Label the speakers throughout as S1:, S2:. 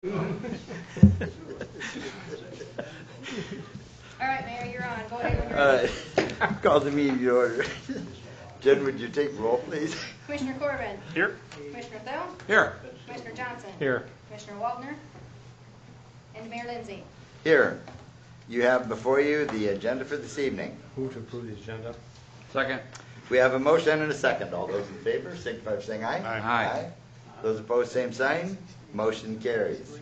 S1: All right, Mayor, you're on. Go ahead when you're
S2: All
S1: ready.
S2: right. Call the meeting to order. Jen, would you take roll, please?
S1: Commissioner Corbin.
S3: Here.
S1: Commissioner Thel.
S3: Here.
S1: Commissioner Johnson.
S3: Here.
S1: Commissioner Waldner. And Mayor Lindsay.
S2: Here. You have before you the agenda for this evening.
S3: Move to approve the agenda. Second.
S2: We have a motion and a second. All those in favor, signify by saying aye.
S3: Aye.
S2: Those opposed, same sign. Motion carries.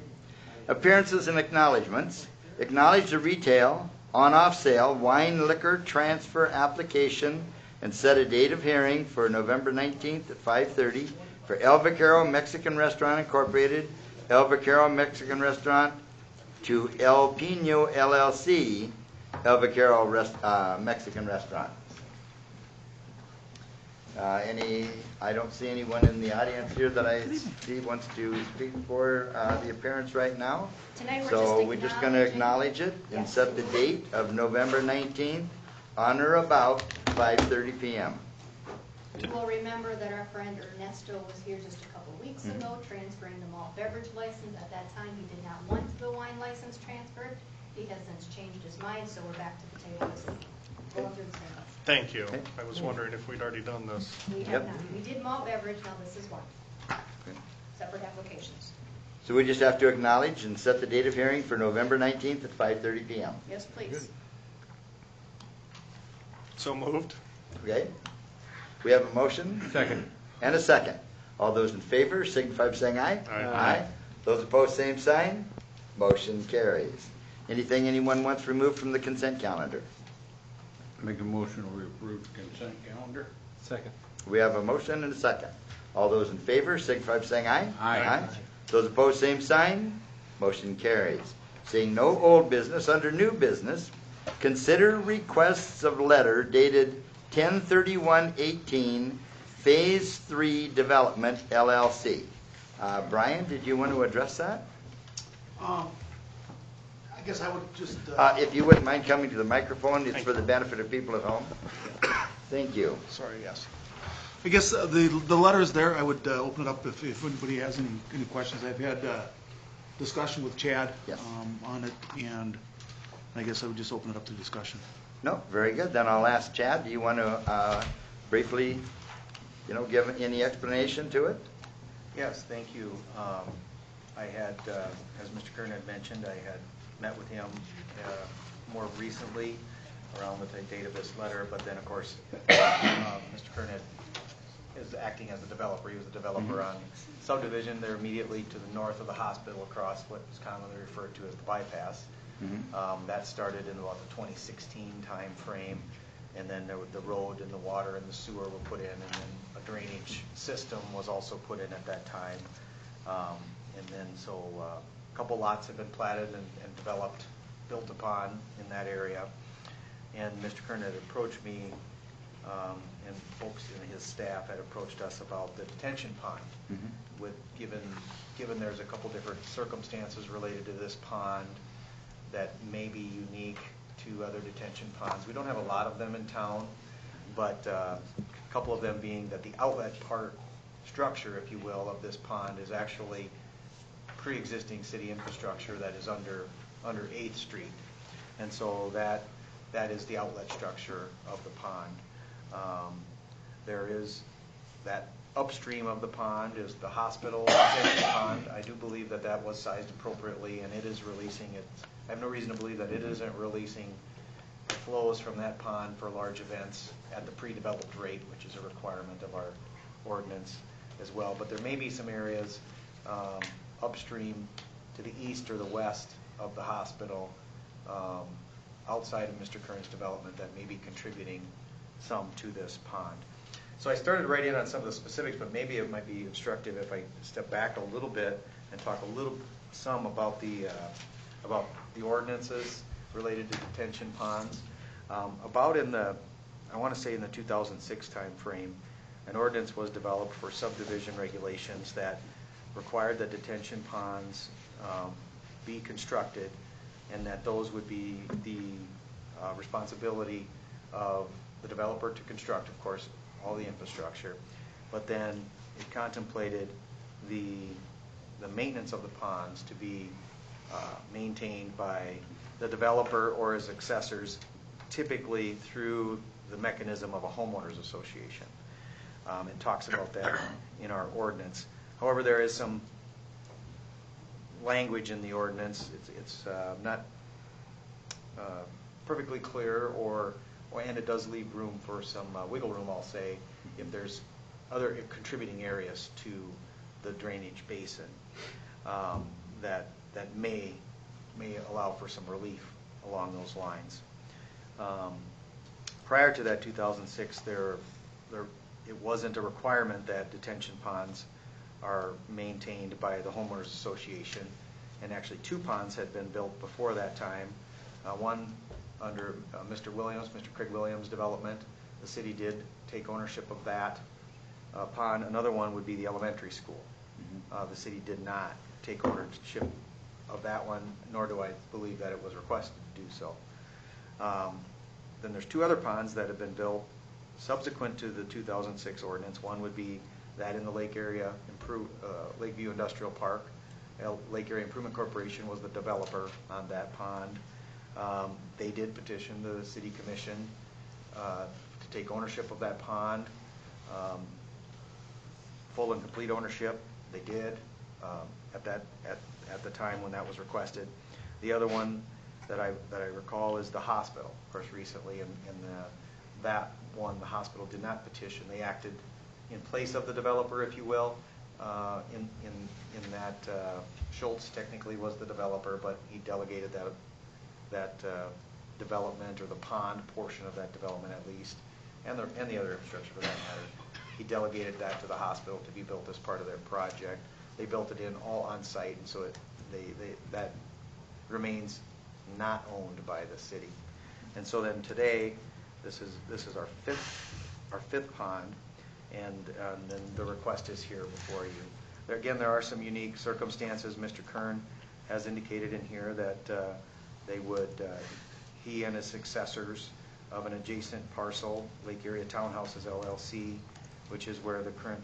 S2: Appearances and acknowledgements. Acknowledge the retail, on-off sale, wine liquor transfer application and set a date of hearing for November 19th at 5:30 for El Vaquero Mexican Restaurant Incorporated, El Vaquero Mexican Restaurant to El Pino LLC, El Vaquero Mexican Restaurant. I don't see anyone in the audience here that I see wants to speak for the appearance right now.
S1: Tonight we're
S2: So
S1: just
S2: we're just going to acknowledge it and set the date of November 19th on or about 5:30 p.m.
S1: You will remember that our friend Ernesto was here just a couple weeks ago transferring the malt beverage license. At that time, he did not want the wine license transferred. He has since changed his mind, so we're back to the table. Going through the same.
S3: Thank you. I was wondering if we'd already done this.
S1: We have
S2: Yep.
S1: not. We did malt beverage, now this is wine. Separate applications.
S2: So we just have to acknowledge and set the date of hearing for November 19th at 5:30 p.m.
S1: Yes, please.
S3: So moved.
S2: Okay? We have a motion
S3: Second.
S2: and a second. All those in favor signify by saying aye.
S3: Aye.
S2: Those opposed, same sign. Motion carries. Anything anyone wants removed from the consent calendar?
S4: Make a motion to approve the consent calendar.
S3: Second.
S2: We have a motion and a second. All those in favor signify by saying aye.
S4: Aye.
S2: Those opposed, same sign. Motion carries. Seeing no old business, under new business, consider requests of letter dated 10/31/18, Phase 3 Development, LLC. Brian, did you want to address that?
S5: I guess I would just,
S2: If you wouldn't mind coming to the microphone, it's for the benefit of people at home. Thank you.
S5: sorry, yes. I guess the letter is there. I would open it up if anybody has any questions. I've had discussion with Chad
S2: Yes.
S5: on it, and I guess I would just open it up to discussion.
S2: No, very good. Then I'll ask Chad, do you want to briefly, give any explanation to it?
S6: Yes, thank you. I had, as Mr. Kern had mentioned, I had met with him more recently around the date of this letter, but then, of course, Mr. Kern is acting as a developer. He was a developer on subdivision there immediately to the north of the hospital across what is commonly referred to as the bypass. That started in about the 2016 time frame, and then the road and the water and the sewer were put in, and then a drainage system was also put in at that time. And then so a couple lots have been platted and developed, built upon in that area. And Mr. Kern had approached me, and folks in his staff had approached us about the detention pond. With given there's a couple different circumstances related to this pond that may be unique to other detention ponds. We don't have a lot of them in town, but a couple of them being that the outlet part structure, if you will, of this pond is actually pre-existing city infrastructure that is under 8th Street. And so that is the outlet structure of the pond. There is that upstream of the pond is the hospital pond. I do believe that was sized appropriately, and it is releasing it. I have no reason to believe that it isn't releasing flows from that pond for large events at the pre-developed rate, which is a requirement of our ordinance as well. But there may be some areas upstream to the east or the west of the hospital outside of Mr. Kern's development that may be contributing some to this pond. So I started right in on some of the specifics, but maybe it might be instructive if I step back a little bit and talk some about the ordinances related to detention ponds. I want to say in the 2006 time frame, an ordinance was developed for subdivision regulations that required that detention ponds be constructed, and that those would be the responsibility of the developer to construct, of course, all the infrastructure. But then it contemplated the the maintenance of the ponds to be maintained by the developer or his successors, typically through the mechanism of a homeowners association. It talks about that in our ordinance. However, there is some language in the ordinance. It's not perfectly clear, and it does leave room for some wiggle room, I'll say, if there's other contributing areas to the drainage basin that may allow for some relief along those lines. Prior to that 2006, it wasn't a requirement that detention ponds are maintained by the homeowners association, and actually 2 ponds had been built before that time. One under Mr. Craig Williams' development. The city did take ownership of that pond. Another one would be the elementary school. The city did not take ownership of that one, nor do I believe that it was requested to do so. Then there's 2 other ponds that have been built subsequent to the 2006 ordinance. One would be that in the Lake Area Lakeview Industrial Park. Lake Area Improvement Corporation was the developer on that pond. They did petition the city commission to take ownership of that pond, full and complete ownership. They did at the time when that was requested. The other one that I recall is the hospital. Of course, recently in that one, the hospital did not petition. They acted in place of the developer, if you will. In that Schultz technically was the developer, but he delegated that development, or the pond portion of that development at least, and the other infrastructure for that matter. He delegated that to the hospital to be built as part of their project. They built it in all on site, and so that remains not owned by the city. And so then today, this is our fifth pond, and then the request is here before you. There are some unique circumstances. Mr. Kern has indicated in here that he and his successors of an adjacent parcel, Lake Area Townhouses LLC, which is where the current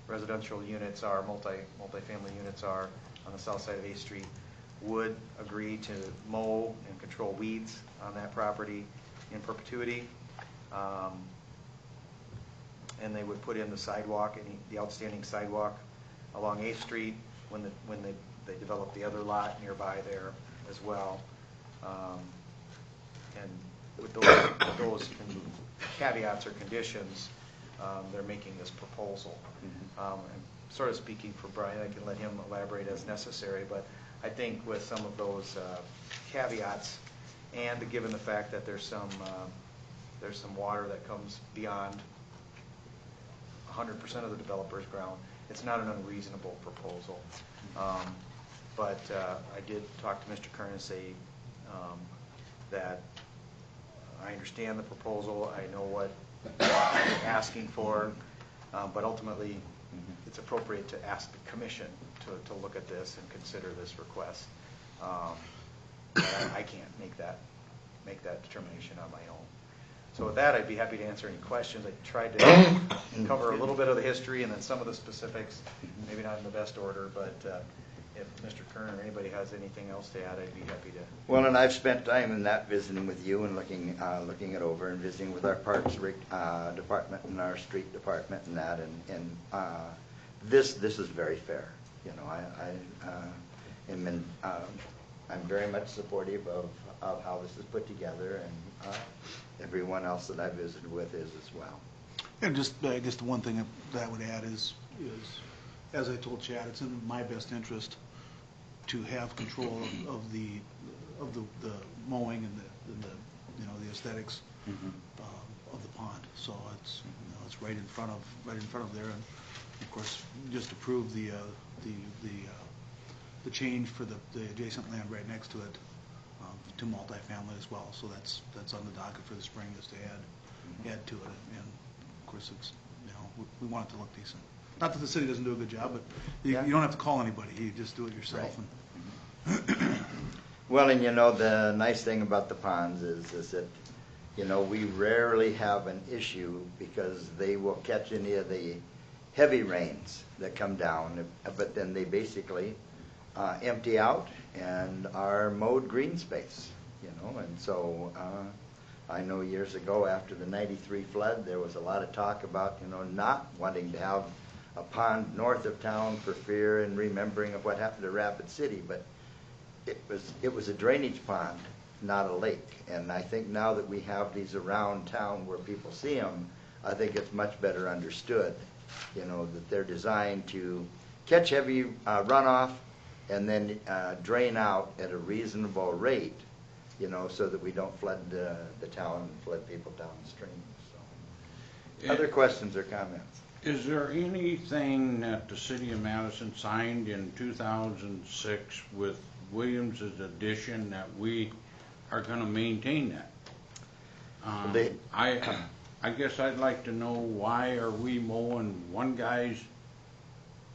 S6: residential units are, multifamily units are on the south side of 8th Street, would agree to mow and control weeds on that property in perpetuity. And they would put in the sidewalk, the outstanding sidewalk along 8th Street when they develop the other lot nearby there as well. And with those caveats or conditions, they're making this proposal. I'm sort of speaking for Brian. I can let him elaborate as necessary, but I think with some of those caveats, and given the fact that there's some water that comes beyond 100% of the developer's ground, it's not an unreasonable proposal. But I did talk to Mr. Kern and say that I understand the proposal. I know what you're asking for, but ultimately it's appropriate to ask the commission to look at this and consider this request. I can't make that determination on my own. So with that, I'd be happy to answer any questions. I tried to cover a little bit of the history and then some of the specifics, maybe not in the best order, but if Mr. Kern or anybody has anything else to add, I'd be happy to. Well,
S2: and I've spent time in that visiting with you and looking it over, and visiting with our parks department and our street department and that, and this is very fair. You know, I'm very much supportive of how this is put together, and everyone else that I visited with is as well.
S5: And just, I guess the one thing that I would add is as I told Chad, it's in my best interest to have control of the mowing and the aesthetics of the pond. So it's it's right in front of there, and of course just approve the change for the adjacent land right next to it to multifamily as well. So that's on the docket for the spring, is to add to it, and of course it's we want it to look decent. Not that the city doesn't do a good job, but you don't have to call anybody. You just do it yourself.
S2: Right. Well, and the nice thing about the ponds is that we rarely have an issue, because they will catch any of the heavy rains that come down, but then they basically empty out and are mowed green space, you know. And so I know years ago after the '93 flood, there was a lot of talk about, you know, not wanting to have a pond north of town for fear and remembering of what happened to Rapid City, but it was a drainage pond, not a lake. And I think now that we have these around town where people see them, I think it's much better understood, you know, that they're designed to catch heavy runoff and then drain out at a reasonable rate, you know, so that we don't flood the town and flood people downstream. So, other questions or comments?
S4: Is there anything that the city of Madison signed in 2006 with Williams's addition that we are going to maintain that? I guess I'd like to know, why are we mowing one guy's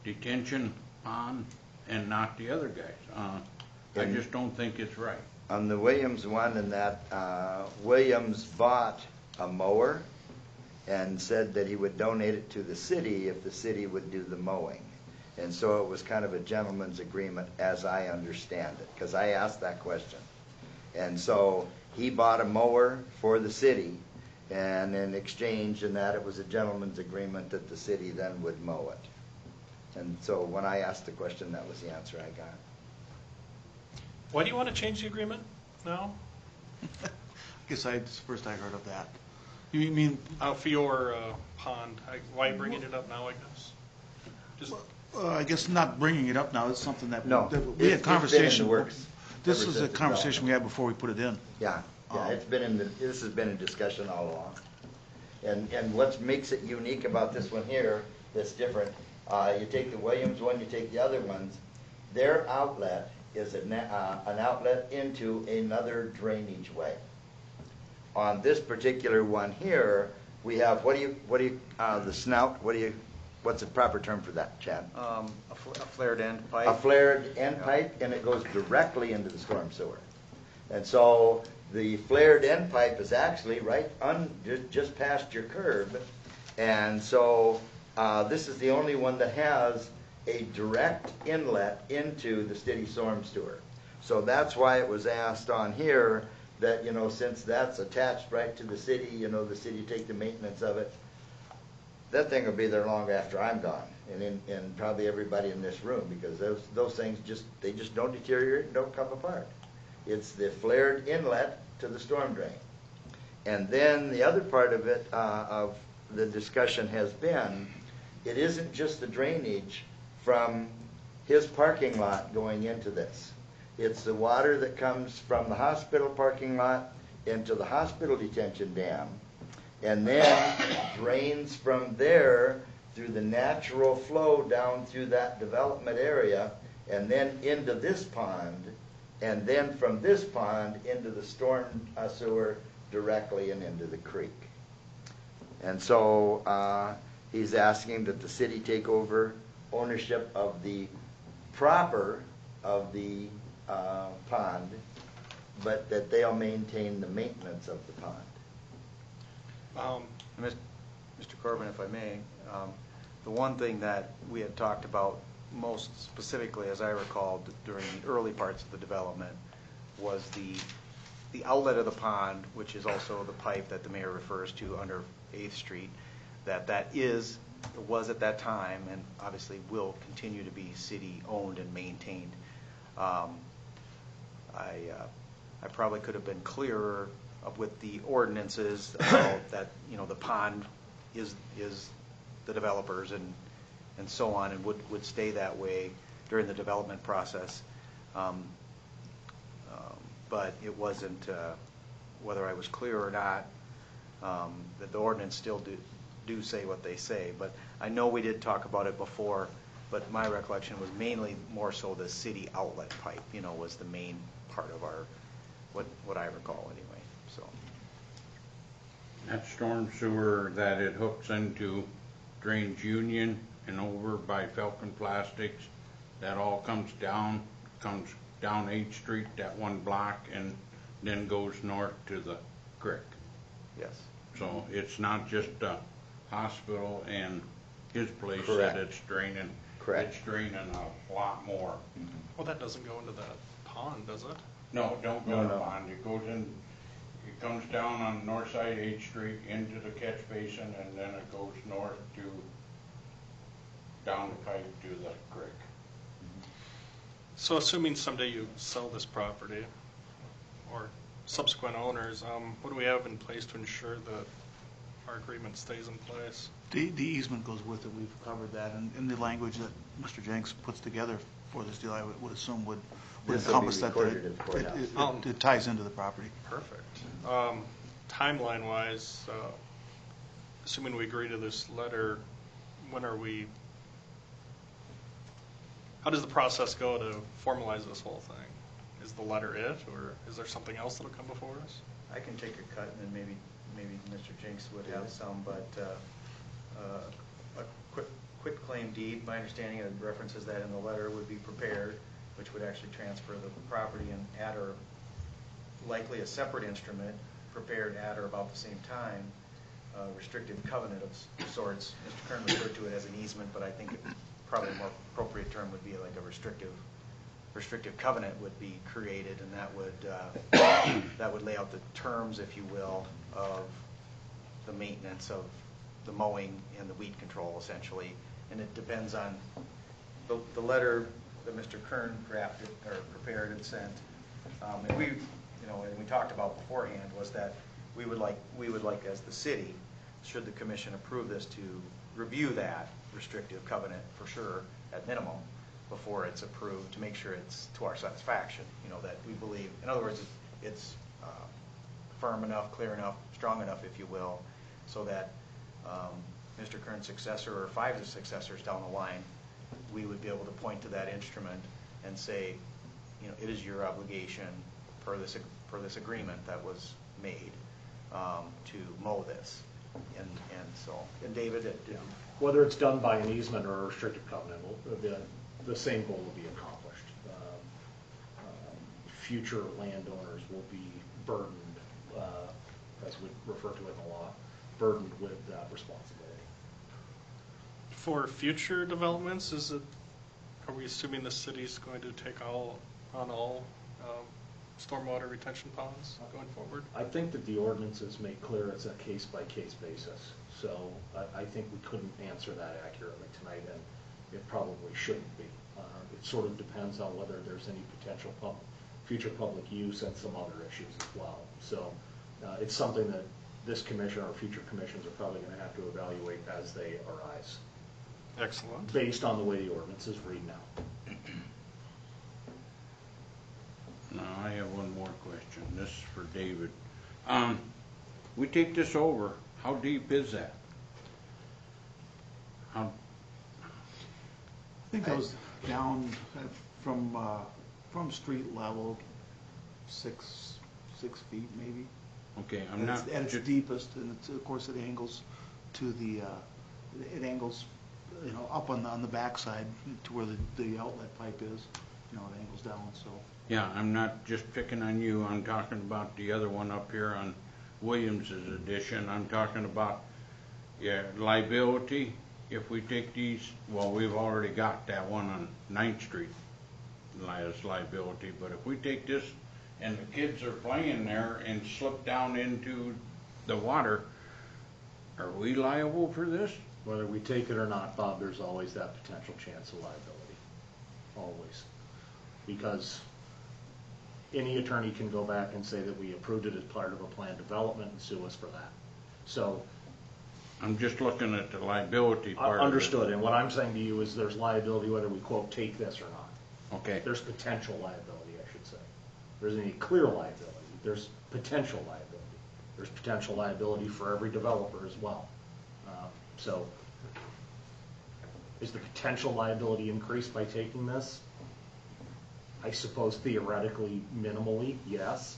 S4: detention pond and not the other guy's? I just don't think it's right.
S2: On the Williams one, and that Williams bought a mower and said that he would donate it to the city if the city would do the mowing. And so it was kind of a gentleman's agreement, as I understand it, because I asked that question. And so he bought a mower for the city, and in exchange in that, it was a gentleman's agreement that the city then would mow it. And so when I asked the question, that was the answer I got.
S3: Why do you want to change the agreement now?
S5: I guess first I heard of that. You mean?
S3: For your pond, why bringing it up now, I guess? Just
S5: I guess not bringing it up now. It's something that
S2: No,
S5: we
S2: it's
S5: had
S2: been in the
S5: conversation.
S2: works
S5: This
S2: ever
S5: is a
S2: since
S5: conversation we had before we put it in.
S2: Yeah, it's been this has been a discussion all along. And what makes it unique about this one here that's different, you take the Williams one, you take the other ones, their outlet is an outlet into another drainage way. On this particular one here, we have, the snout, what's the proper term for that, Chad?
S6: A flared end pipe.
S2: A flared end pipe, and it goes directly into the storm sewer. And so the flared end pipe is actually right just past your curb. And so this is the only one that has a direct inlet into the city storm sewer. So that's why it was asked on here that, you know, since that's attached right to the city, you know, the city take the maintenance of it. That thing will be there long after I'm gone, and probably everybody in this room, because those things just don't deteriorate and don't come apart. It's the flared inlet to the storm drain. And then the other part of it, of the discussion has been, it isn't just the drainage from his parking lot going into this. It's the water that comes from the hospital parking lot into the hospital detention dam, and then drains from there through the natural flow down through that development area, and then into this pond, and then from this pond into the storm sewer directly and into the creek. And so he's asking that the city take over ownership of the proper of the pond, but that they'll maintain the maintenance of the pond.
S6: Mr. Corbin, if I may, the one thing that we had talked about most specifically, as I recall, during the early parts of the development, was the outlet of the pond, which is also the pipe that the mayor refers to under 8th Street, that was at that time, and obviously will continue to be city-owned and maintained. I probably could have been clearer with the ordinances about that, you know, the pond is the developers and so on, and would stay that way during the development process. But it wasn't, whether I was clear or not, that the ordinance still do say what they say. But I know we did talk about it before, but my recollection was mainly more so the city outlet pipe, you know, was the main part of our, what I recall anyway, so.
S4: That storm sewer that it hooks into drains Union and over by Falcon Plastics, that all comes down 8th Street, that one block, and then goes north to the creek.
S6: Yes.
S4: So it's not just the hospital and his place
S2: Correct.
S4: said it's draining.
S2: Correct.
S4: It's draining a lot more.
S3: Well, that doesn't go into that pond, does it?
S4: No, don't
S2: No,
S4: go to the
S2: no.
S4: pond. It goes in, it comes down on north side 8th Street into the catch basin, and then it goes north to, down the pipe to the creek.
S3: So assuming someday you sell this property, or subsequent owners, what do we have in place to ensure that our agreement stays in place?
S5: The easement goes with it, we've covered that, and the language that Mr. Jenks puts together for this deal, I would assume would
S2: This will be
S5: encompass that,
S2: recorded in courthouse.
S5: it ties into the property.
S3: Perfect. Timeline-wise, assuming we agree to this letter, when are we, how does the process go to formalize this whole thing? Is the letter it, or is there something else that'll come before us?
S6: I can take a cut, and then maybe Mr. Jenks would have some, but a quick claim deed, my understanding of references that in the letter, would be prepared, which would actually transfer the property and at or likely a separate instrument prepared at or about the same time, restrictive covenant of sorts. Mr. Kern referred to it as an easement, but I think probably a more appropriate term would be like a restrictive covenant would be created, and that would lay out the terms, if you will, of the maintenance of the mowing and the weed control, essentially. And it depends on the letter that Mr. Kern drafted or prepared and sent. And we, and we talked about beforehand, was that we would like as the city, should the commission approve this, to review that restrictive covenant for sure, at minimum, before it's approved, to make sure it's to our satisfaction, that we believe, in other words, it's firm enough, clear enough, strong enough, if you will, so that Mr. Kern's successor or 5 successors down the line, we would be able to point to that instrument and say, it is your obligation per this agreement that was made to mow this. And David,
S7: Whether it's done by an easement or a restrictive covenant, the same goal will be accomplished. Future landowners will be burdened, as we refer to it in the law, burdened with that responsibility.
S3: For future developments, are we assuming the city's going to take on all stormwater retention ponds going forward?
S7: I think that the ordinances make clear it's a case-by-case basis, so I think we couldn't answer that accurately tonight, and it probably shouldn't be. It sort of depends on whether there's any potential future public use and some other issues as well. So it's something that this commission or future commissions are probably going to have to evaluate as they arise,
S3: Excellent.
S7: based on the way the ordinances read now.
S4: Now, I have one more question. This is for David. We take this over, how deep is that?
S5: I think that was down from street level, 6 feet maybe.
S4: Okay, I'm not.
S5: At its deepest, and it's, of course, it angles to it angles, up on the backside to where the outlet pipe is. It angles down, so.
S4: Yeah, I'm not just picking on you. I'm talking about the other one up here on Williams's addition. I'm talking about, liability. If we take these, well, we've already got that one on 9th Street as liability, but if we take this and the kids are playing there and slip down into the water, are we liable for this?
S7: Whether we take it or not, Bob, there's always that potential chance of liability. Always. Because any attorney can go back and say that we approved it as part of a planned development and sue us for that. So,
S4: I'm just looking at the liability part of it.
S7: understood. And what I'm saying to you is there's liability whether we, quote, take this or not.
S4: Okay.
S7: There's potential liability, I should say. There isn't any clear liability. There's potential liability. There's potential liability for every developer as well. So, is the potential liability increased by taking this? I suppose theoretically, minimally, yes.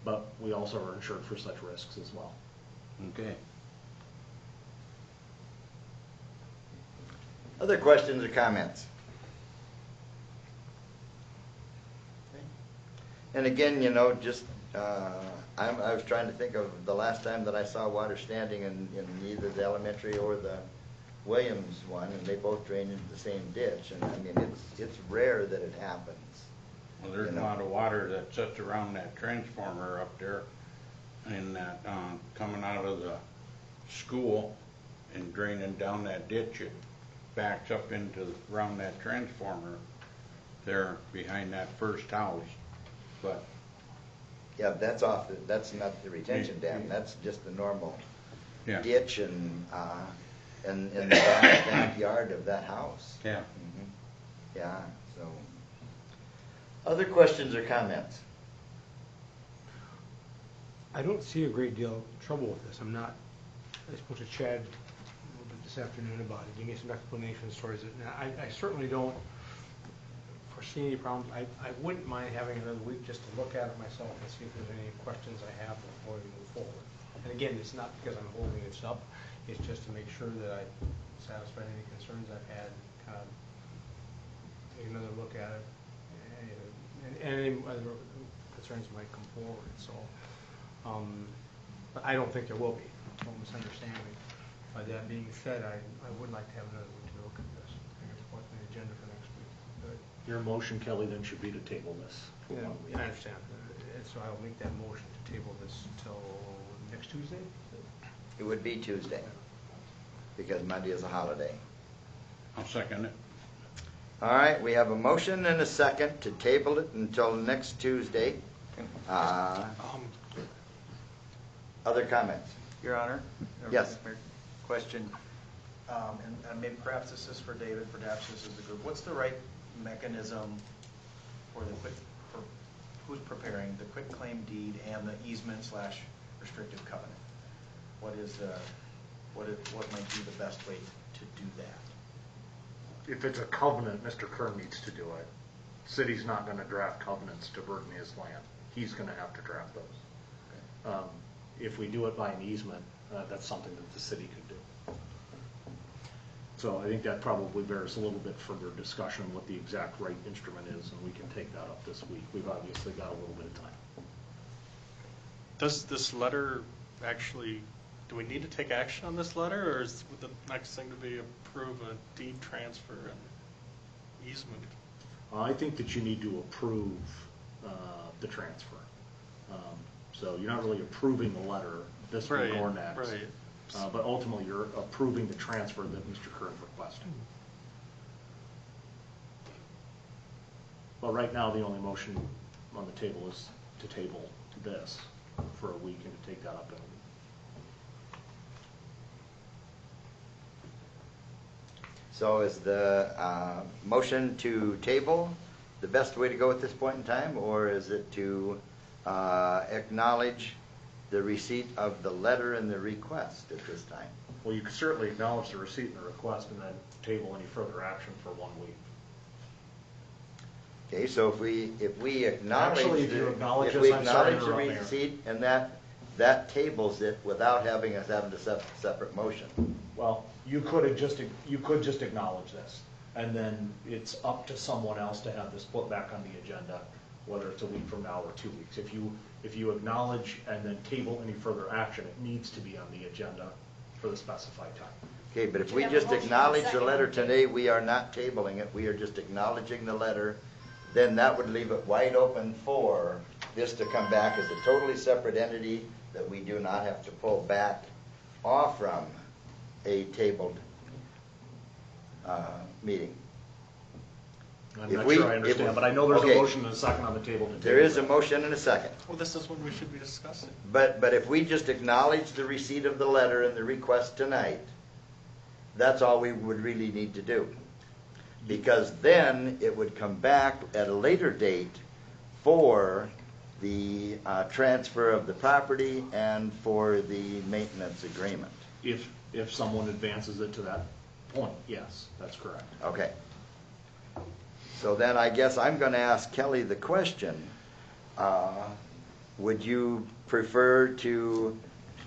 S7: But we also are insured for such risks as well.
S4: Okay.
S2: Other questions or comments? And again, just, I was trying to think of the last time that I saw water standing in either the elementary or the Williams one, and they both drain into the same ditch, and I mean, it's rare that it happens.
S4: Well, there's
S2: You
S4: a
S2: know.
S4: lot of water that sits around that transformer up there and that, coming out of the school and draining down that ditch, it backs up into, around that transformer there behind that first house. But
S2: Yeah, that's that's not the retention dam, that's just the normal
S4: yeah,
S2: ditch and, in the backyard of that house.
S4: yeah.
S2: Mhm. Yeah, so. Other questions or comments?
S8: I don't see a great deal of trouble with this. I spoke to Chad a little bit this afternoon about it, give me some explanations towards it. Now, I certainly don't foresee any problems. I wouldn't mind having another week just to look at it myself and see if there's any questions I have before we move forward. And again, it's not because I'm holding this up, it's just to make sure that I satisfy any concerns I've had, kind of take another look at it, and any other concerns might come forward, so. But I don't think there will be, no misunderstanding. By that being said, I would like to have another week to look at this. I think it's what's on the agenda for next week. But,
S7: Your motion, Kelly, then should be to table this. for
S8: yeah,
S7: 1 week.
S8: I understand, and so I'll make that motion to table this till next Tuesday?
S2: It would be Tuesday, because Monday is a holiday.
S4: I'll second it.
S2: All right, we have a motion and a second to table it until next Tuesday. Other comments?
S6: Your Honor?
S2: Yes.
S6: Question, and maybe perhaps this is for David, perhaps this is the group. What's the right mechanism for for who's preparing the quitclaim deed and the easement / restrictive covenant? What might be the best way to do that?
S7: If it's a covenant, Mr. Kern needs to do it. City's not gonna draft covenants to burden his land. He's gonna have to draft those. If we do it by an easement, that's something that the city could do. So I think that probably bears a little bit further discussion what the exact right instrument is, and we can take that up this week. We've obviously got a little bit of time.
S3: Does this letter actually, do we need to take action on this letter, or is the next thing to be approve a deed transfer and easement?
S7: I think that you need to approve the transfer. So you're not really approving the letter this week or next.
S3: Right.
S7: But ultimately, you're approving the transfer that Mr. Kern requested. Well, right now, the only motion on the table is to table this for a week and to take that up in a week.
S2: So is the motion to table the best way to go at this point in time, or is it to acknowledge the receipt of the letter and the request at this time?
S7: Well, you can certainly acknowledge the receipt and the request and then table any further action for 1 week.
S2: Okay, so if we acknowledge
S7: Actually, if you acknowledge
S2: if
S7: this,
S2: we
S7: I'm sorry to
S2: acknowledge the
S7: interrupt, Mayor.
S2: receipt, and that tables it without having us having a separate motion.
S7: Well, you could just acknowledge this, and then it's up to someone else to have this put back on the agenda, whether it's a week from now or 2 weeks. If you acknowledge and then table any further action, it needs to be on the agenda for the specified time.
S2: Okay, but if
S1: You
S2: we
S1: have a
S2: just
S1: motion and a
S2: acknowledge the
S1: second.
S2: letter today, we are not tabling it, we are just acknowledging the letter, then that would leave it wide open for this to come back as a totally separate entity that we do not have to pull back off from a tabled meeting.
S7: I'm
S2: If
S7: not
S2: we-
S7: sure I
S2: if
S7: understand,
S2: we-
S7: but I know there's
S2: okay.
S7: a motion and a second on the table to table.
S2: There is a
S7: that.
S2: motion and a second.
S3: Well, this is what we should be discussing.
S2: But if we just acknowledge the receipt of the letter and the request tonight, that's all we would really need to do. Because then it would come back at a later date for the transfer of the property and for the maintenance agreement.
S7: If someone advances it to that point, yes, that's correct.
S2: Okay. So then I guess I'm going to ask Kelly the question. Would you prefer to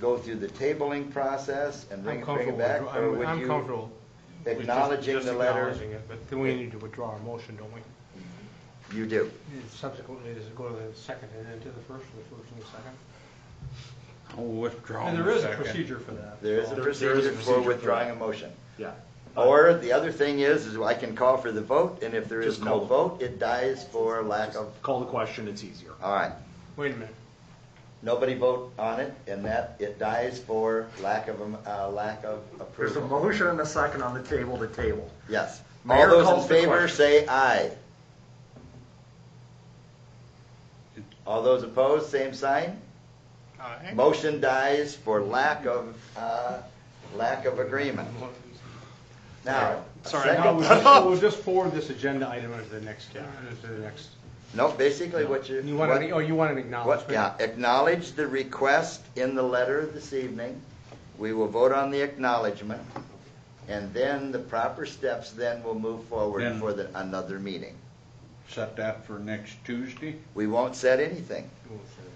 S2: go through the tabling process and bring it back? Or would
S8: I'm
S2: you,
S8: comfortable with
S2: acknowledging
S8: just
S2: the letter?
S8: acknowledging it, but then we need to withdraw our motion, don't we?
S2: You do.
S8: Subsequently, does it go to the second and then to the first, or the first and the second?
S4: I'll withdraw
S8: And
S4: my
S8: there is a
S4: second.
S8: procedure for that.
S2: There is a
S8: so-
S2: procedure for
S7: procedure for
S2: withdrawing
S7: that.
S2: a motion.
S7: Yeah.
S2: Or the other thing is I can call for the vote, and if there is
S7: Just call
S2: no
S7: the
S2: vote, it dies for lack of,
S7: Call the question, it's easier.
S2: all right.
S8: Wait a minute.
S2: Nobody vote on it, and that, it dies for lack of
S9: There's a
S2: approval.
S9: motion and a second on the table to table.
S2: Yes. All
S9: Mayor
S2: those
S9: calls
S2: in
S9: the
S2: favor
S9: question.
S2: say aye. All those opposed, same sign.
S3: Aye.
S2: Motion dies for lack of agreement. Now, a
S3: Sorry,
S8: Now,
S2: second-
S8: we'll just forward this agenda item to the next, to the next.
S2: No, basically what you.
S8: You want,
S2: what-
S8: you want an
S2: What,
S8: acknowledgement?
S2: yeah, acknowledge the request in the letter this evening. We will vote on the acknowledgement, and then the proper steps then will move forward
S4: Then-
S2: for another meeting.
S4: Set that for next Tuesday?
S2: We won't set anything.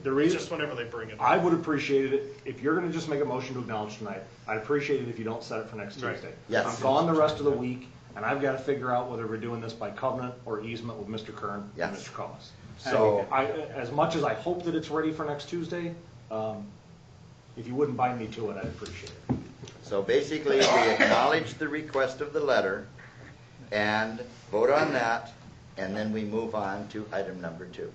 S7: The reason,
S3: Just whenever they bring it
S7: I
S3: up.
S7: would appreciate it, if you're gonna just make a motion to acknowledge tonight, I'd appreciate it if you don't set it for next
S3: Right.
S7: Tuesday.
S2: Yes.
S7: I'm gone the rest of the week, and I've gotta figure out whether we're doing this by covenant or easement with Mr. Kern and
S2: Yes.
S7: Mr. Collis.
S2: So-
S7: As much as I hope that it's ready for next Tuesday, if you wouldn't bind me to it, I'd appreciate it.
S2: So basically, we acknowledge the request of the letter and vote on that, and then we move on to item number 2.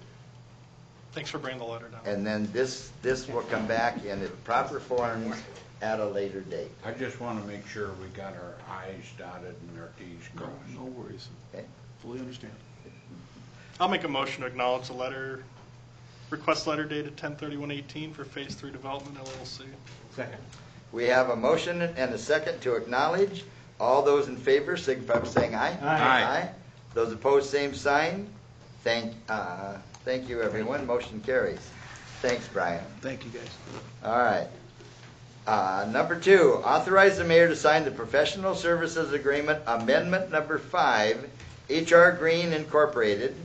S3: Thanks for bringing the letter down.
S2: And then this will come back in its proper forms at a later date.
S4: I just want to make sure we got our I's dotted and our T's crossed.
S5: No worries.
S2: Okay.
S5: Fully understand.
S3: I'll make a motion to acknowledge the letter, request letter dated 10/31/18 for Phase 3 Development LLC.
S8: Second.
S2: We have a motion and a second to acknowledge. All those in favor signify by saying aye.
S8: Aye.
S2: Those opposed, same sign. Thank you, everyone. Motion carries. Thanks, Brian.
S5: Thank you, guys.
S2: All right. Number 2, authorize the mayor to sign the professional services agreement amendment number 5, HR Green Incorporated,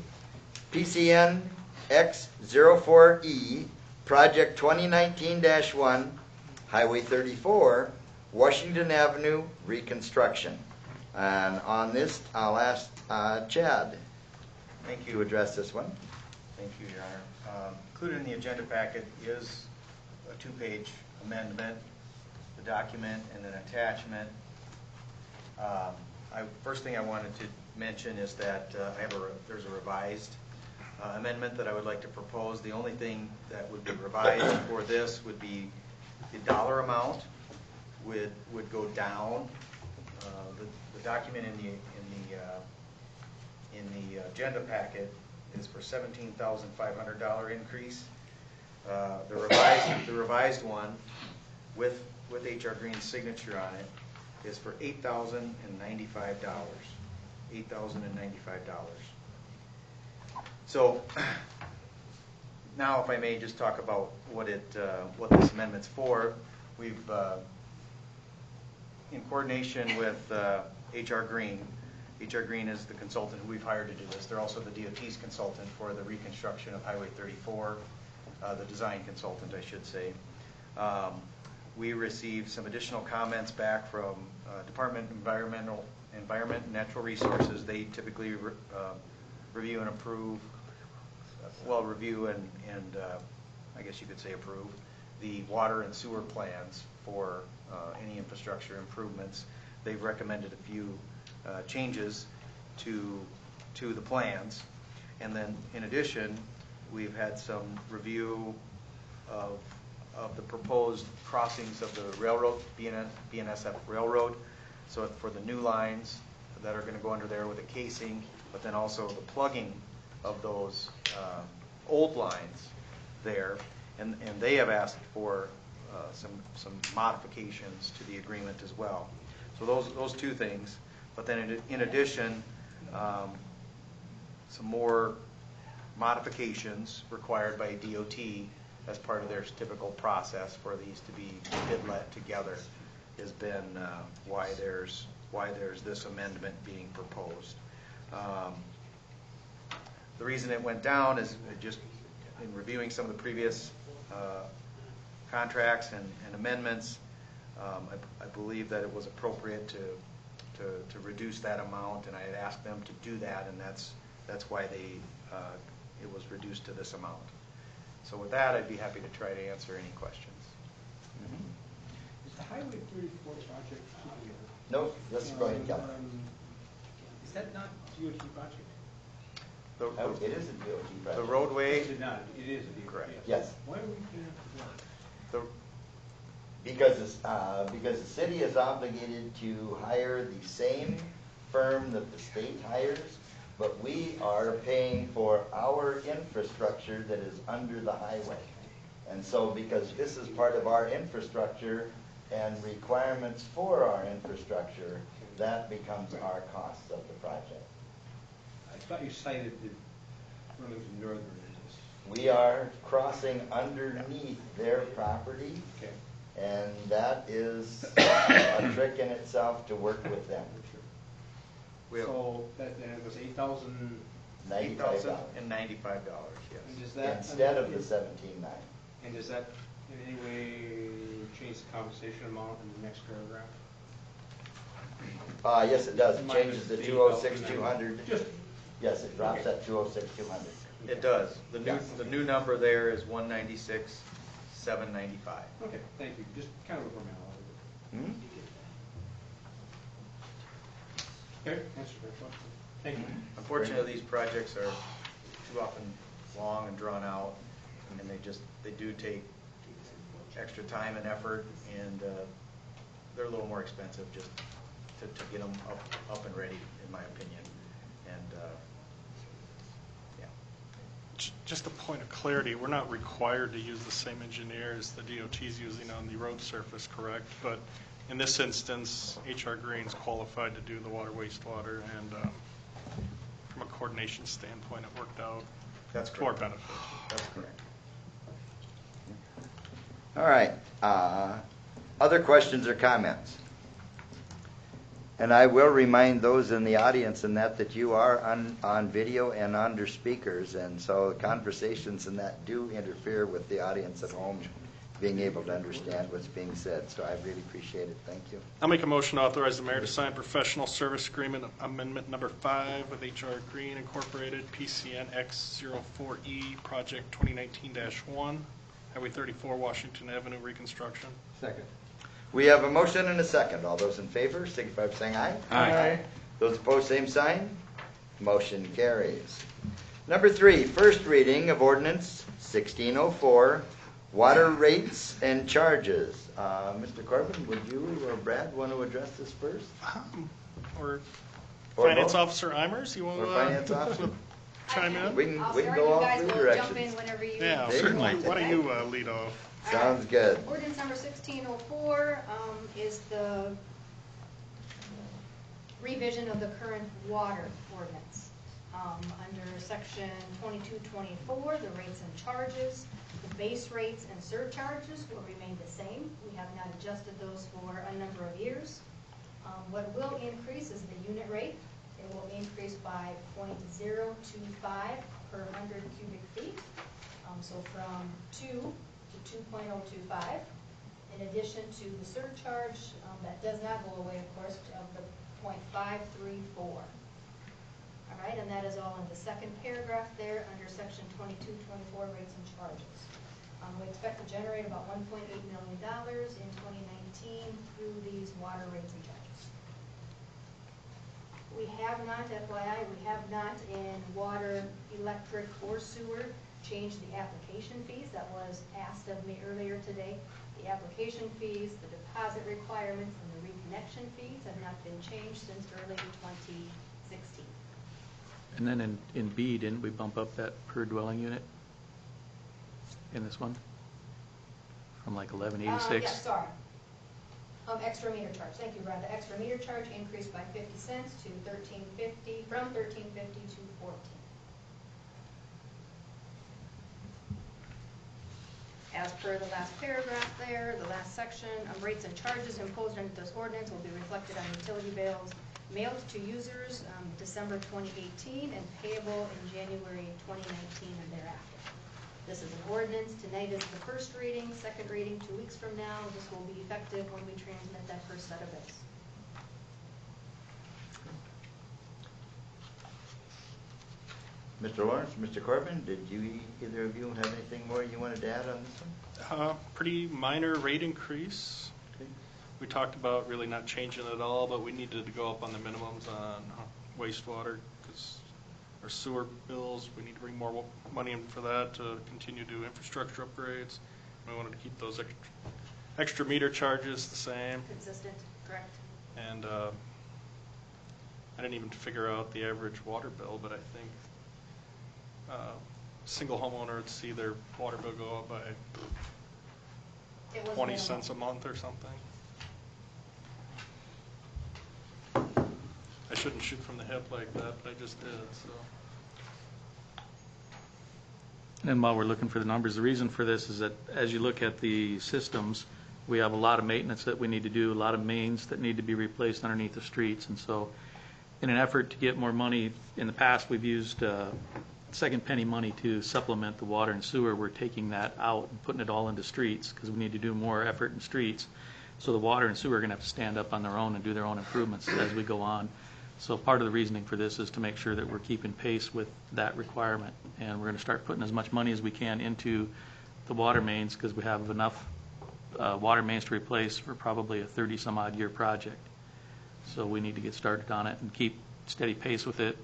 S2: PCN X04E, Project 2019-1, Highway 34, Washington Avenue reconstruction. And on this, I'll ask Chad
S6: Thank
S2: to
S6: you.
S2: address this one.
S6: Thank you, Your Honor. Included in the agenda packet is a 2-page amendment, the document, and an attachment. First thing I wanted to mention is that there's a revised amendment that I would like to propose. The only thing that would be revised for this would be the dollar amount would go down. The document in the agenda packet is for $17,500 increase. The revised one with HR Green's signature on it is for $8,095. So now, if I may just talk about what this amendment's for. We've in coordination with HR Green. HR Green is the consultant who we've hired to do this. They're also the DOT's consultant for the reconstruction of Highway 34, the design consultant, I should say. We received some additional comments back from Department of Environment and Natural Resources. They typically review and approve, review and I guess you could say approve the water and sewer plans for any infrastructure improvements. They've recommended a few changes to the plans. And then in addition, we've had some review of the proposed crossings of the railroad, BNSF Railroad. So for the new lines that are going to go under there with a casing, but then also the plugging of those old lines there. And they have asked for some modifications to the agreement as well. So those two things. But then in addition, some more modifications required by DOT as part of their typical process for these to be bid-let together has been why there's this amendment being proposed. The reason it went down is just in reviewing some of the previous contracts and amendments, I believe that it was appropriate to reduce that amount, and I had asked them to do that, and that's why it was reduced to this amount. So with that, I'd be happy to try to answer any questions.
S8: Is the Highway 34 project
S2: Nope, let's go ahead, Kelly.
S8: Is that not DOT project?
S6: The-
S2: Oh, it is a DOT
S6: The
S2: project.
S6: roadway,
S8: It is a DOT.
S6: Correct.
S2: Yes.
S8: Why are we paying for that?
S6: the,
S2: Because the city is obligated to hire the same firm that the state hires, but we are paying for our infrastructure that is under the highway. And so because this is part of our infrastructure and requirements for our infrastructure, that becomes our cost of the project.
S8: I thought you cited the Burlington Northern in this.
S2: We are crossing underneath their property,
S8: Okay.
S2: and that is a trick in itself to work with them.
S6: we have
S8: So that was $8,000,
S2: $95
S6: $8,095, yes.
S8: and does that?
S2: instead of the $17,900.
S8: And does that in any way change the compensation amount in the next paragraph?
S2: Yes, it does. It
S8: Minus
S2: changes the
S8: the
S2: 206,200.
S8: Just,
S2: Yes, it drops at 206,200.
S6: It does. The new,
S2: Yes.
S6: the new number there is 196,795.
S8: okay, thank you, just kind of a formality.
S2: Hmm?
S8: Okay, answer my question. Thank you.
S6: Unfortunately, these projects are too often long and drawn out, and they do take extra time and effort, and they're a little more expensive just to get them up and ready, in my opinion. And, yeah.
S3: Just a point of clarity, we're not required to use the same engineer as the DOT is using on the road surface, correct? But in this instance, HR Green's qualified to do the water wastewater, and from a coordination standpoint, it worked out
S6: That's
S3: to our
S6: correct.
S3: benefit.
S6: That's correct.
S2: All right. Other questions or comments? And I will remind those in the audience in that you are on video and under speakers, and so conversations in that do interfere with the audience at home being able to understand what's being said. So I really appreciate it. Thank you.
S3: I'll make a motion to authorize the mayor to sign professional service agreement amendment number 5 with HR Green Incorporated, PCN X04E, project 2019-1, Highway 34, Washington Avenue reconstruction.
S8: Second.
S2: We have a motion and a second. All those in favor signify by saying aye.
S4: Aye.
S2: Those opposed, same sign. Motion carries. Number 3, first reading of ordinance 1604, water rates and charges. Mr. Corbin, would you or Brad want to address this first?
S3: Or
S2: Or
S3: Finance
S2: both?
S3: Officer Eimers, you want
S2: Or Finance Officer?
S3: chime in?
S2: We can
S1: I'll
S2: go
S1: start,
S2: all
S1: you guys
S2: three
S1: will jump in
S2: directions.
S1: whenever you.
S3: Yeah,
S2: There you
S3: certainly.
S2: go.
S3: Why don't you lead off?
S2: Sounds good.
S1: Ordinance number 1604 is the revision of the current water ordinance. Under section 2224, the rates and charges, the base rates and surcharges will remain the same. We have not adjusted those for a number of years. What will increase is the unit rate. It will increase by 0.025 per 100 cubic feet. So from 2 to 2.025. In addition to the surcharge, that does not go away, of course, of the 0.534. All right, and that is all in the second paragraph there under section 2224 rates and charges. We expect to generate about $1.8 million in 2019 through these water rates and charges. We have not, FYI, we have not in water, electric, or sewer changed the application fees. That was asked of me earlier today. The application fees, the deposit requirements, and the reconnection fees have not been changed since early 2016.
S10: And then in B, didn't we bump up that per dwelling unit in this one? From like 1186?
S1: Yes, sorry. Extra meter charge. Thank you, Brad. The extra meter charge increased by 50 cents to $13.50, from $13.50 to $14. As per the last paragraph there, the last section, rates and charges imposed under this ordinance will be reflected on utility bills mailed to users December 2018 and payable in January 2019 and thereafter. This is an ordinance. Tonight is the first reading. Second reading 2 weeks from now. This will be effective when we transmit that first set of bills.
S2: Mr. Lawrence, Mr. Corbin, did either of you have anything more you wanted to add on this one?
S3: Pretty minor rate increase. We talked about really not changing it at all, but we needed to go up on the minimums on wastewater, because our sewer bills, we need to bring more money in for that to continue to do infrastructure upgrades. We wanted to keep those extra meter charges the same.
S1: Consistent, correct?
S3: And I didn't even figure out the average water bill, but I think single homeowner would see their water bill go up by
S1: It was
S3: 20
S1: minimal.
S3: cents a month or something. I shouldn't shoot from the hip like that, but I just did, so.
S10: And while we're looking for the numbers, the reason for this is that as you look at the systems, we have a lot of maintenance that we need to do, a lot of mains that need to be replaced underneath the streets. And so in an effort to get more money, in the past, we've used second penny money to supplement the water and sewer. We're taking that out and putting it all into streets because we need to do more effort in streets. So the water and sewer are going to have to stand up on their own and do their own improvements as we go on. So part of the reasoning for this is to make sure that we're keeping pace with that requirement. And we're going to start putting as much money as we can into the water mains because we have enough water mains to replace for probably a 30-some-odd year project. So we need to get started on it and keep steady pace with it.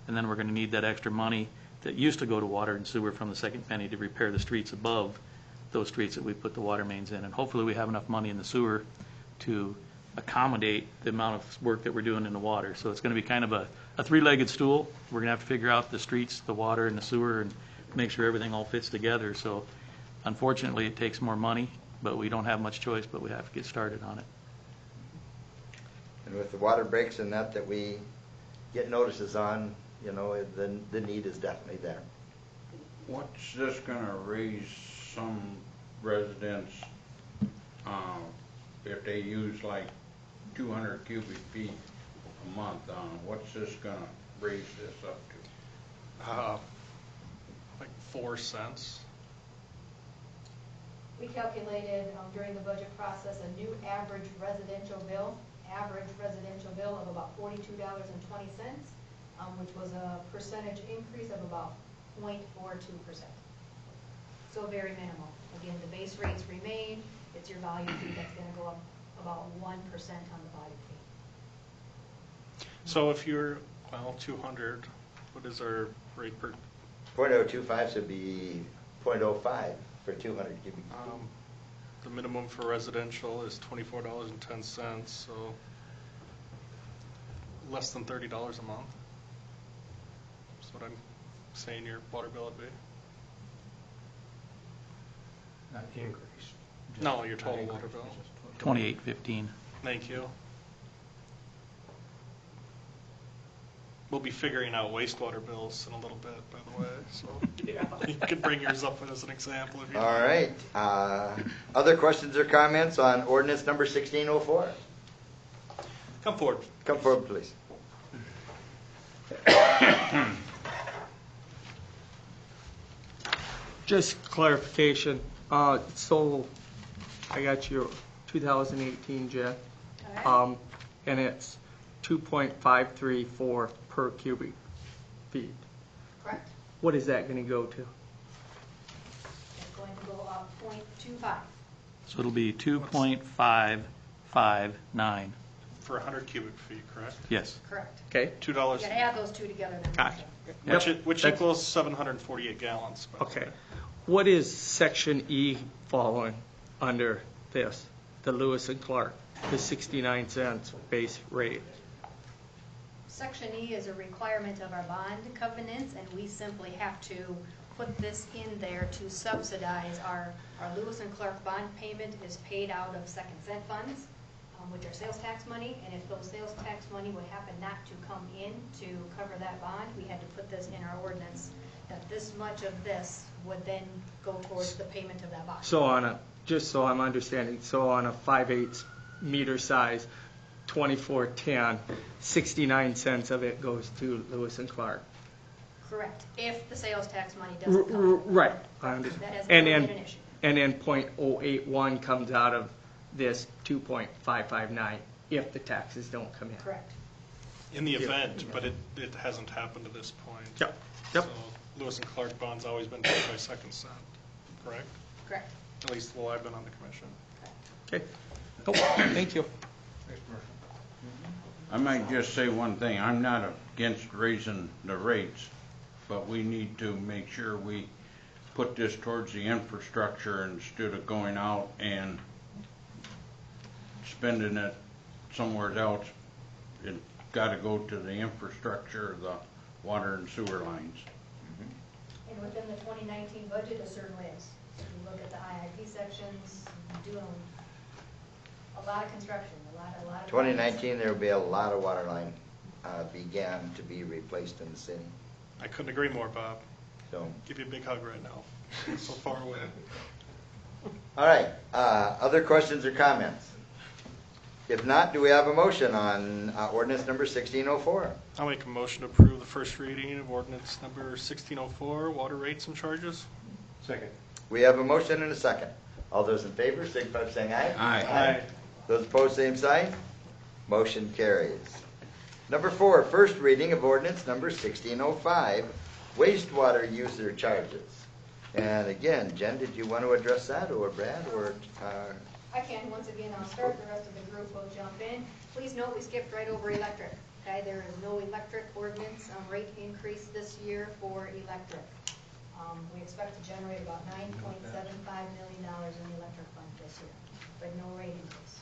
S10: And then we're going to need that extra money that used to go to water and sewer from the second penny to repair the streets above those streets that we put the water mains in. And hopefully we have enough money in the sewer to accommodate the amount of work that we're doing in the water. So it's going to be kind of a three-legged stool. We're going to have to figure out the streets, the water, and the sewer and make sure everything all fits together. So unfortunately, it takes more money, but we don't have much choice, but we have to get started on it.
S2: And with the water breaks and that we get notices on, you know, the need is definitely there.
S4: What's this gonna raise some residents, if they use like 200 cubic feet a month, what's this gonna raise this up to?
S3: Like 4 cents.
S1: We calculated during the budget process a new average residential bill of about $42.20, which was a percentage increase of about 0.42%. So very minimal. Again, the base rates remain. It's your value fee that's going to go up about 1% on the value fee.
S3: So if you're, 200, what is our rate per?
S2: 0.025 should be 0.05 for 200 cubic feet.
S3: The minimum for residential is $24.10, so less than $30 a month. That's what I'm saying your water bill would be.
S8: Not increase.
S3: No, your total water bill.
S10: $28.15.
S3: Thank you. We'll be figuring out wastewater bills in a little bit, by the way, so you could bring yours up as an example if you
S2: All right. Other questions or comments on ordinance number 1604?
S3: Come forward.
S2: Come forward, please.
S9: Just clarification, so I got your 2018, Jeff,
S1: All right?
S9: and it's 2.534 per cubic feet.
S1: Correct?
S9: What is that going to go to?
S1: It's going to go up 0.25.
S10: So it'll be 2.559.
S3: for 100 cubic feet, correct?
S10: Yes.
S1: Correct.
S9: Okay.
S1: You
S3: $2,
S1: gotta add those two together then.
S9: Gotcha.
S3: which
S9: Yep.
S3: equals 748 gallons. by the
S9: Okay.
S3: way.
S9: What is section E following under this? The Lewis and Clark, the 69 cents base rate.
S1: Section E is a requirement of our bond covenants, and we simply have to put this in there to subsidize our Lewis and Clark bond payment is paid out of second cent funds, which are sales tax money, and if those sales tax money would happen not to come in to cover that bond, we had to put this in our ordinance, that this much of this would then go towards the payment of that bond.
S9: So just so I'm understanding, so on a 5/8 meter size, 2410, 69 cents of it goes to Lewis and Clark.
S1: Correct, if the sales tax money doesn't come in.
S9: Right, I understand.
S1: That has
S9: And
S1: never
S9: then,
S1: been an issue.
S9: and then .081 comes out of this 2.559 if the taxes don't come in.
S1: Correct.
S3: In the event, but it hasn't happened to this point.
S9: Yep, yep.
S3: So Lewis and Clark bond's always been paid by second cent, correct?
S1: Correct.
S3: At least while I've been on the commission.
S9: Okay. Nope, thank you.
S8: Thanks, Marshall.
S4: I might just say one thing, I'm not against raising the rates, but we need to make sure we put this towards the infrastructure instead of going out and spending it somewhere else. It's gotta go to the infrastructure, the water and sewer lines.
S1: And within the 2019 budget, it certainly is. If you look at the IIP sections, doing a lot of construction, a lot of.
S2: 2019, there will be a lot of water line began to be replaced in the city.
S3: I couldn't agree more, Bob.
S2: So,
S3: Give you a big hug right now. So far away.
S2: all right, other questions or comments? If not, do we have a motion on ordinance number 1604?
S3: I'll make a motion to approve the first reading of ordinance number 1604, water rates and charges.
S8: Second.
S2: We have a motion and a second. All those in favor, signify by saying aye.
S4: Aye.
S2: Those opposed, same sign. Motion carries. Number 4, first reading of ordinance number 1605, wastewater user charges. And again, Jen, did you want to address that, or Brad, or?
S1: I can, once again, I'll start, the rest of the group will jump in. Please note, we skipped right over electric. Okay, there is no electric ordinance rate increase this year for electric. We expect to generate about $9.75 million in the electric fund this year, but no rate increase.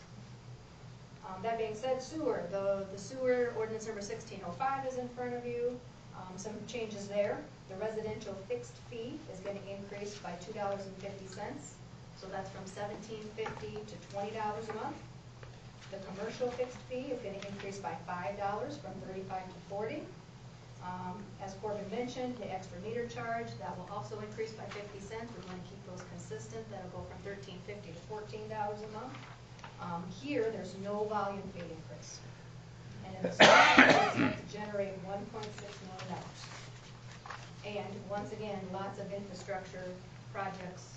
S1: That being said, sewer, the sewer ordinance number 1605 is in front of you. Some changes there. The residential fixed fee is going to increase by $2.50. So that's from $17.50 to $20 a month. The commercial fixed fee is going to increase by $5 from $35 to $40. As Corbin mentioned, the extra meter charge, that will also increase by 50 cents. We're going to keep those consistent. That'll go from $13.50 to $14 a month. Here, there's no volume fee increase. And in the summer, we expect to generate $1.6 million. And once again, lots of infrastructure projects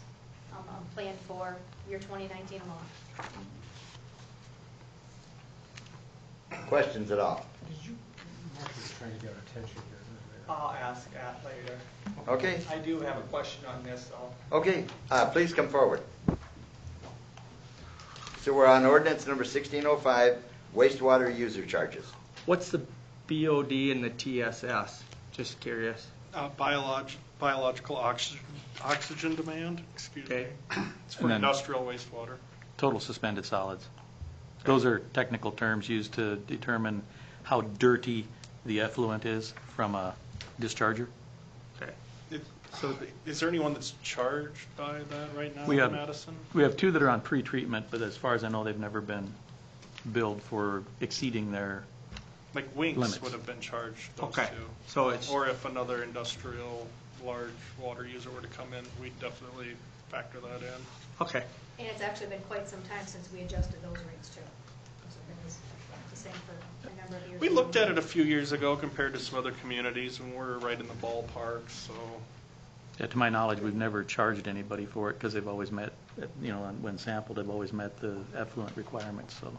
S1: planned for year 2019 alone.
S2: Questions at all?
S8: Marshall's trying to get our attention here.
S9: I'll ask that later.
S2: Okay,
S9: I do have a question on this, though.
S2: okay, please come forward. So we're on ordinance number 1605, wastewater user charges.
S9: What's the BOD and the TSS? Just curious.
S3: Biological oxygen demand, excuse me.
S9: Okay.
S3: It's for
S10: And then-
S3: industrial wastewater.
S10: Total suspended solids. Those are technical terms used to determine how dirty the effluent is from a discharger.
S9: Okay.
S3: So is there anyone that's charged by that right now
S10: We
S3: in
S10: have-
S3: Madison?
S10: We have 2 that are on pre-treatment, but as far as I know, they've never been billed for exceeding their,
S3: Like Winks
S10: Limits.
S3: would have been charged those
S9: Okay.
S3: two.
S9: So it's,
S3: Or if another industrial large water user were to come in, we'd definitely factor that in.
S9: okay.
S1: And it's actually been quite some time since we adjusted those rates too. So it was the same for a number of years.
S3: We looked at it a few years ago compared to some other communities, and we're right in the ballpark, so.
S10: yeah, to my knowledge, we've never charged anybody for it because they've always met, when sampled, they've always met the effluent requirements, so.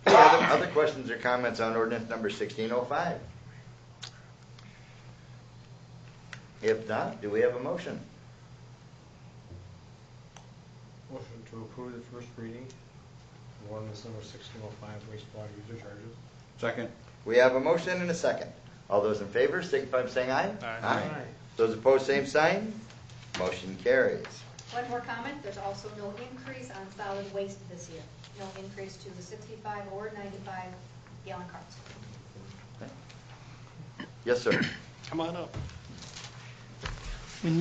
S2: Okay, other questions or comments on ordinance number 1605? If not, do we have a motion?
S8: Motion to approve the first reading of ordinance number 1605, wastewater user charges.
S4: Second.
S2: We have a motion and a second. All those in favor, signify by saying aye.
S3: Aye.
S2: Those opposed, same sign. Motion carries.
S1: One more comment, there's also no increase on solid waste this year. No increase to the 65 or 95 gallon carts.
S2: Yes, sir.
S3: Come on up.
S9: When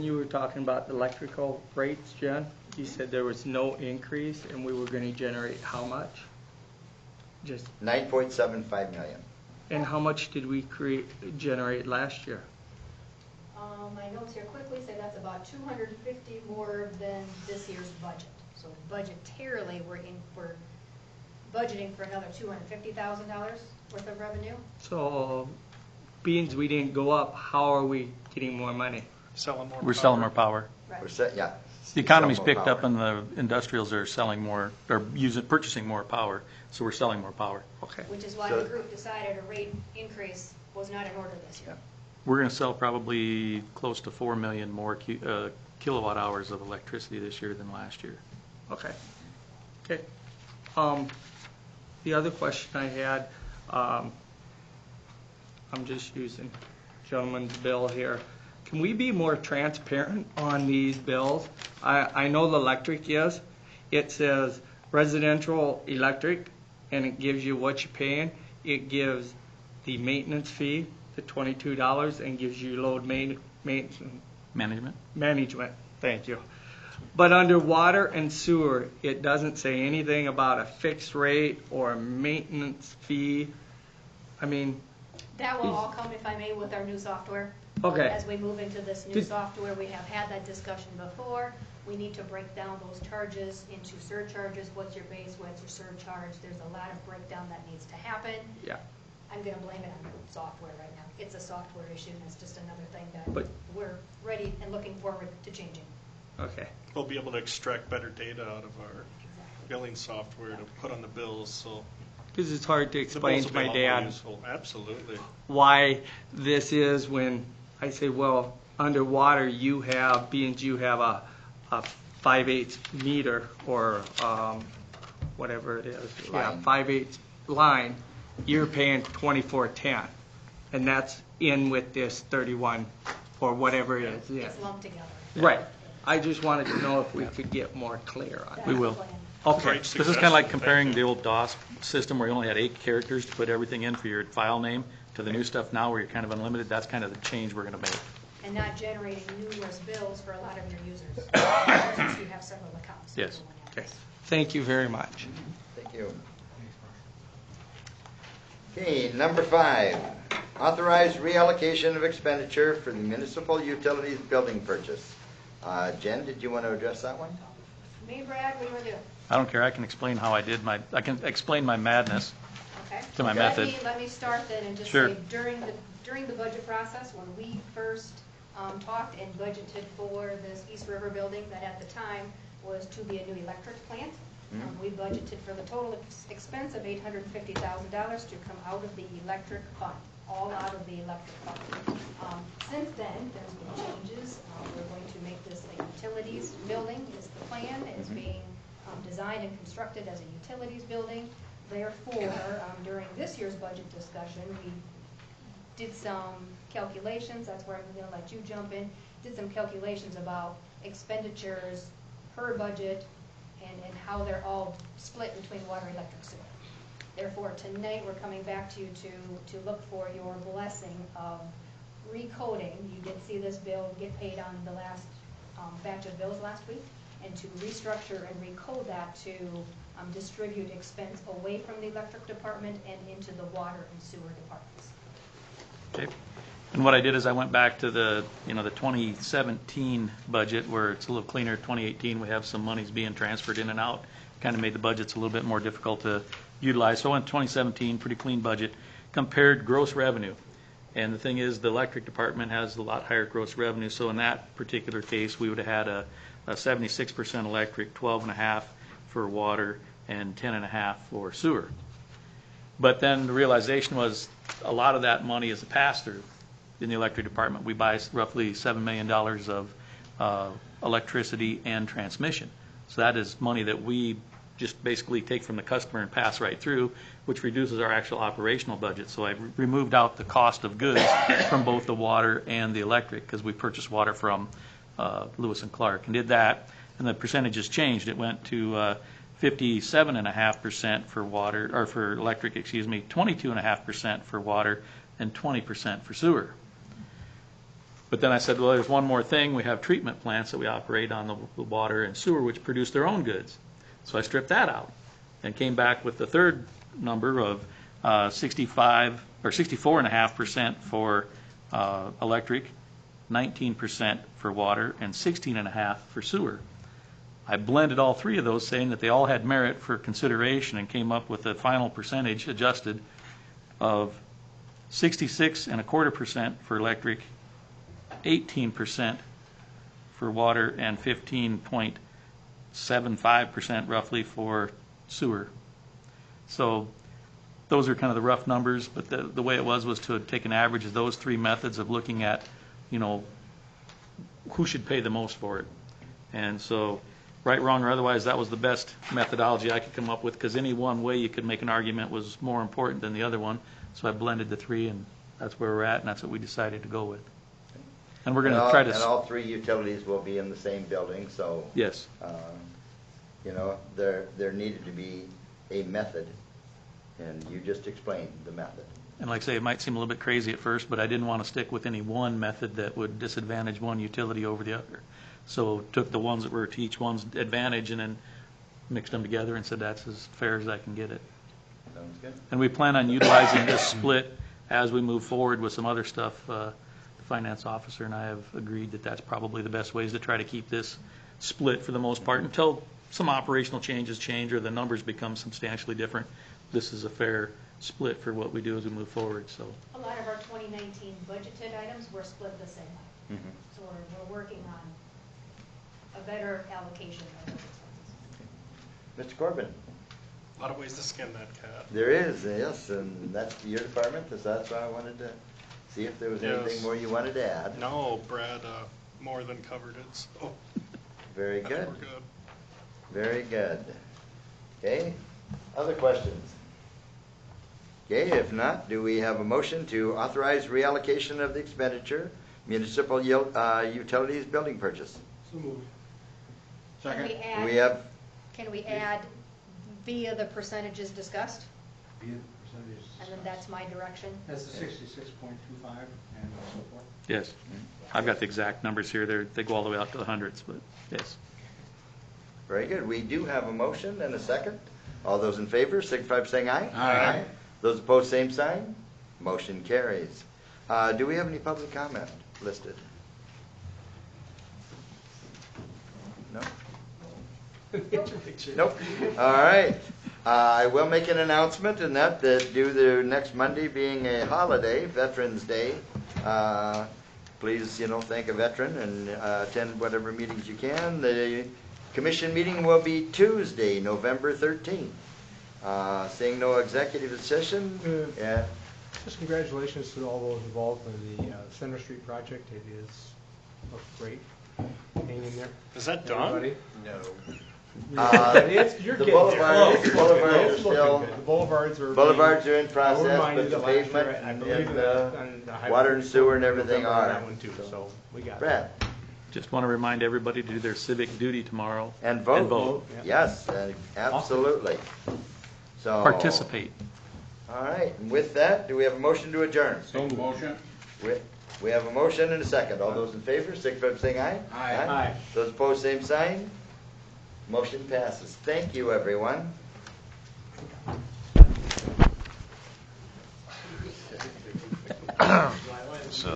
S9: you were talking about the electrical rates, Jen, you said there was no increase and we were going to generate how much? Just,
S2: 9.75 million.
S9: and how much did we generate last year?
S1: My notes here quickly say that's about 250 more than this year's budget. So budgetarily, we're budgeting for another $250,000 worth of revenue.
S9: So, being we didn't go up, how are we getting more money?
S3: Selling more
S10: We're selling more power.
S1: Right.
S2: We're set, yeah.
S10: The economy's
S2: Sell more
S10: picked up
S2: power.
S10: and the industrials are selling more, or purchasing more power, so we're selling more power.
S9: Okay.
S1: Which is why
S2: So-
S1: the group decided a rate increase was not in order this year.
S10: We're going to sell probably close to 4 million more kilowatt hours of electricity this year than last year.
S9: Okay. Okay. The other question I had, I'm just using gentleman's bill here. Can we be more transparent on these bills? I know the electric is. It says residential electric, and it gives you what you're paying. It gives the maintenance fee, the $22, and gives you load maintenance
S10: Management?
S9: Thank you. But under water and sewer, it doesn't say anything about a fixed rate or a maintenance fee. I mean,
S1: That will all come, if I may, with our new software.
S9: okay,
S1: As we move into this new software, we have had that discussion before. We need to break down those charges into surcharges. What's your base, what's your surcharge? There's a lot of breakdown that needs to happen.
S9: yeah.
S1: I'm gonna blame it on the software right now. It's a software issue, and it's just another thing that
S9: But-
S1: we're ready and looking forward to changing.
S9: Okay.
S3: We'll be able to extract better data out of our billing software to put on the bills, so
S9: Because it's hard to
S3: the
S9: explain
S3: bills will
S9: to
S3: be a
S9: my
S3: lot more
S9: dad
S3: useful. Absolutely.
S9: why this is when I say, well, underwater you have, being you have a 5/8 meter or whatever it is, yeah,
S2: Line.
S9: 5/8 line, you're paying 24.10, and that's in with this 31 or whatever it is. Yeah.
S1: It's lumped together.
S9: Right. I just wanted to know if we could get more clear on
S10: We
S9: it.
S10: will.
S1: Plan.
S9: Okay.
S3: Great
S10: This is kind of like
S3: suggestion.
S10: comparing
S3: Thank
S10: the
S3: you.
S10: old DOS system where you only had 8 characters to put everything in for your file name to the new stuff now where you're kind of unlimited. That's kind of the change we're going to make.
S1: And not generating numerous bills for a lot of your users. Since you have several accounts.
S10: Yes.
S9: Okay. Thank you very much.
S2: Thank you. Okay, number 5, authorize reallocation of expenditure for the municipal utilities building purchase. Jen, did you want to address that one?
S1: Me, Brad, what do you want to do?
S10: I don't care. I can explain how I can explain my madness
S1: Okay.
S10: to my
S2: Okay.
S10: method.
S1: Let me start then and just
S10: Sure.
S1: say, during the budget process, when we first talked and budgeted for this East River building, that at the time was to be a new electric plant, we budgeted for the total expense of $850,000 to come out of the electric fund, all out of the electric fund. Since then, there's been changes. We're going to make this a utilities building is the plan. It's being designed and constructed as a utilities building. Therefore, during this year's budget discussion, we did some calculations, that's where I'm gonna let you jump in, did some calculations about expenditures per budget and how they're all split between water, electric, sewer. Therefore, tonight, we're coming back to you to look for your blessing of recoding. You did see this bill get paid on the last batch of bills last week, and to restructure and recode that to distribute expense away from the electric department and into the water and sewer departments.
S10: Okay. And what I did is I went back to the 2017 budget where it's a little cleaner. 2018, we have some monies being transferred in and out. Kind of made the budgets a little bit more difficult to utilize. So in 2017, pretty clean budget, compared gross revenue. And the thing is, the electric department has a lot higher gross revenue. So in that particular case, we would have had a 76% electric, 12.5% for water, and 10.5% for sewer. But then the realization was a lot of that money is a pass-through in the electric department. We buy roughly $7 million of electricity and transmission. So that is money that we just basically take from the customer and pass right through, which reduces our actual operational budget. So I removed out the cost of goods from both the water and the electric because we purchase water from Lewis and Clark and did that. And the percentages changed. It went to 57.5% for water, or for electric, 22.5% for water, and 20% for sewer. But then I said, well, there's one more thing. We have treatment plants that we operate on the water and sewer, which produce their own goods. So I stripped that out and came back with the third number of 64.5% for electric, 19% for water, and 16.5% for sewer. I blended all three of those, saying that they all had merit for consideration, and came up with a final percentage adjusted of 66.25% for electric, 18% for water, and 15.75% roughly for sewer. So those are kind of the rough numbers, but the way it was to take an average of those three methods of looking at, you know, who should pay the most for it. And so, right, wrong, or otherwise, that was the best methodology I could come up with, because any one way you could make an argument was more important than the other one. So I blended the three, and that's where we're at, and that's what we decided to go with. And we're going to try to...
S2: And all three utilities will be in the same building, so...
S10: Yes.
S2: You know, there needed to be a method, and you just explained the method.
S10: And like I say, it might seem a little bit crazy at first, but I didn't want to stick with any one method that would disadvantage one utility over the other. So took the ones that were to each one's advantage and then mixed them together and said that's as fair as I can get it.
S2: Sounds good.
S10: And we plan on utilizing this split as we move forward with some other stuff. The finance officer and I have agreed that that's probably the best ways to try to keep this split for the most part until some operational changes change or the numbers become substantially different. This is a fair split for what we do as we move forward. So
S1: A lot of our 2019 budgeted items were split the same way. So we're working on a better allocation of those expenses.
S2: Mr. Corbin?
S3: A lot of ways to skin that cat.
S2: There is, yes, and that's your department, so that's why I wanted to see if there was anything
S3: Yes.
S2: more you wanted to add.
S3: No, Brad more than covered it, so
S2: Very
S3: I think
S2: good,
S3: we're good.
S2: very good. Okay, other questions? Okay, if not, do we have a motion to authorize reallocation of the expenditure, municipal utilities building purchase?
S8: So moved.
S1: Can we
S2: Do
S1: add,
S2: we have,
S1: can we add via the percentages discussed?
S8: Be it percentages.
S1: And then that's my direction.
S8: That's the 66.25 and so forth.
S10: yes, I've got the exact numbers here. They go all the way out to the hundreds, but yes.
S2: very good, we do have a motion and a second. All those in favor, signify by saying aye.
S4: Aye.
S2: Those opposed, same sign. Motion carries. Do we have any public comment listed? No? Nope. All right. I will make an announcement, and that due to next Monday being a holiday, Veterans Day, please, thank a veteran and attend whatever meetings you can. The commission meeting will be Tuesday, November 13th. Seeing no executive session,
S8: Just congratulations to all those involved in the Center Street project. It looks great. Hang in there.
S3: Is that done?
S8: Everybody.
S6: No.
S8: You're
S2: the
S8: getting
S2: boulevards,
S8: there.
S2: boulevards are
S8: It's looking
S2: still,
S8: good. The boulevards are.
S2: boulevards are in
S8: I
S2: process,
S8: reminded
S2: but the
S8: that last year,
S2: pavement
S8: I
S2: and
S8: believe
S2: the
S8: the highway
S2: water and sewer and
S8: people
S2: everything
S8: remember
S2: are.
S8: That one too, so we got it.
S2: Brad,
S10: Just want to remind everybody to do their civic duty tomorrow.
S2: and vote.
S10: And vote.
S2: Yes, absolutely. So.
S10: Participate.
S2: All right, and with that, do we have a motion to adjourn?
S4: Motion?
S2: We have a motion and a second. All those in favor, signify by saying aye.
S8: Aye.
S2: Those opposed, same sign. Motion passes. Thank you, everyone.